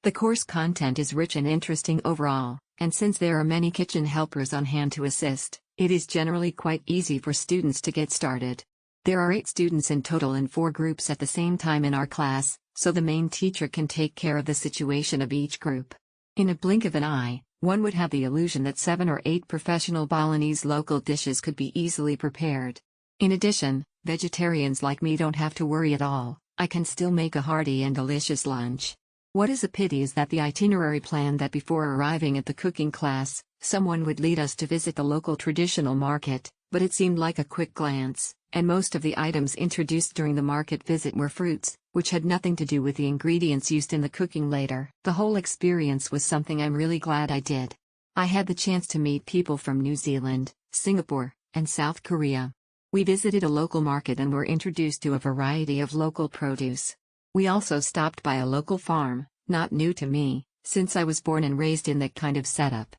The course content is rich and interesting overall, and since there are many kitchen helpers on hand to assist, it is generally quite easy for students to get started. There are 8 students in total in 4 groups at the same time in our class, so the main teacher can take care of the situation of each group. In a blink of an eye, one would have the illusion that 7 or 8 professional Balinese local dishes could be easily prepared. In addition, vegetarians like me don't have to worry at all. I can still make a hearty and delicious lunch. What is a pity is that the itinerary planned that before arriving at the cooking class, someone would lead us to visit the local traditional market, but it seemed like a quick glance, and most of the items introduced during the market visit were fruits, which had nothing to do with the ingredients used in the cooking later. The whole experience was something I'm really glad I did. I had the chance to meet people from New Zealand, Singapore, and South Korea. We visited a local market and were introduced to a variety of local produce. We also stopped by a local farm, not new to me, since I was born and raised in that kind of setup.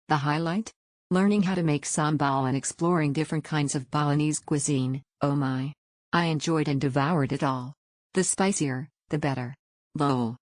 The highlight? Learning how to make sambal and exploring different kinds of Balinese cuisine. Oh my! I enjoyed and devoured it all. The spicier, the better. Lol.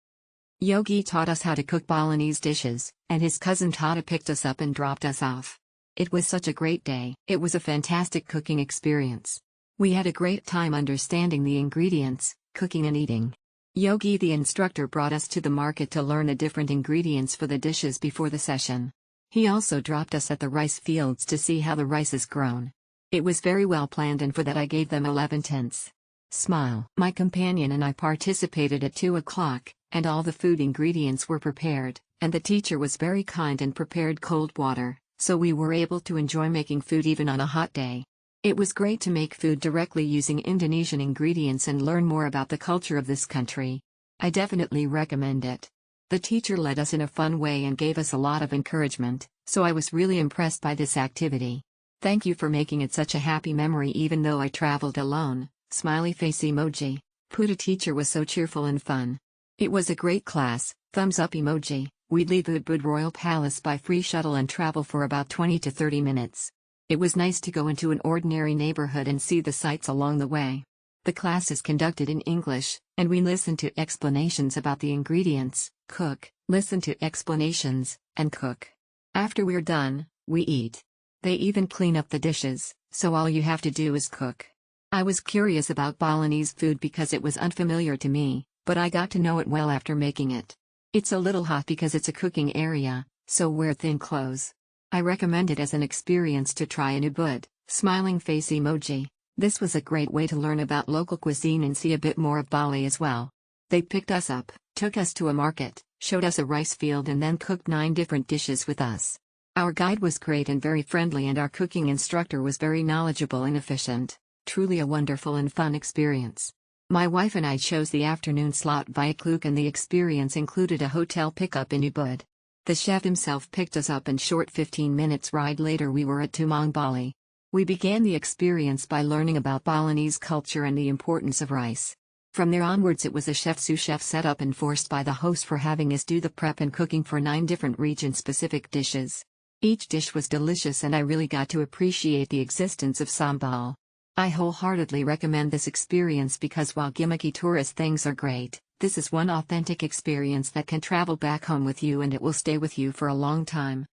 Yogi taught us how to cook Balinese dishes, and his cousin Tata picked us up and dropped us off. It was such a great day. It was a fantastic cooking experience. We had a great time understanding the ingredients, cooking and eating. Yogi the instructor brought us to the market to learn the different ingredients for the dishes before the session. He also dropped us at the rice fields to see how the rice is grown. It was very well planned and for that I gave them 11 tenths. Smile. My companion and I participated at 2 o'clock, and all the food ingredients were prepared, and the teacher was very kind and prepared cold water, so we were able to enjoy making food even on a hot day. It was great to make food directly using Indonesian ingredients and learn more about the culture of this country. I definitely recommend it. The teacher led us in a fun way and gave us a lot of encouragement, so I was really impressed by this activity. Thank you for making it such a happy memory even though I traveled alone. Smiley face emoji. Puta teacher was so cheerful and fun. It was a great class. Thumbs up emoji. We'd leave Ubud Royal Palace by free shuttle and travel for about 20 to 30 minutes. It was nice to go into an ordinary neighborhood and see the sights along the way. The class is conducted in English, and we listen to explanations about the ingredients, cook, listen to explanations, and cook. After we're done, we eat. They even clean up the dishes, so all you have to do is cook. I was curious about Balinese food because it was unfamiliar to me, but I got to know it well after making it. It's a little hot because it's a cooking area, so wear thin clothes. I recommend it as an experience to try in Ubud. Smiling face emoji. This was a great way to learn about local cuisine and see a bit more of Bali as well. They picked us up, took us to a market, showed us a rice field and then cooked 9 different dishes with us. Our guide was great and very friendly and our cooking instructor was very knowledgeable and efficient. Truly a wonderful and fun experience. My wife and I chose the afternoon slot via Klook and the experience included a hotel pickup in Ubud. The chef himself picked us up and short 15 minutes ride later we were at Tumang Bali. We began the experience by learning about Balinese culture and the importance of rice. From there onwards it was a chef-sous chef setup enforced by the host for having us do the prep and cooking for 9 different region-specific dishes. Each dish was delicious and I really got to appreciate the existence of sambal. I wholeheartedly recommend this experience because while gimmicky tourist things are great, this is one authentic experience that can travel back home with you and it will stay with you for a long time.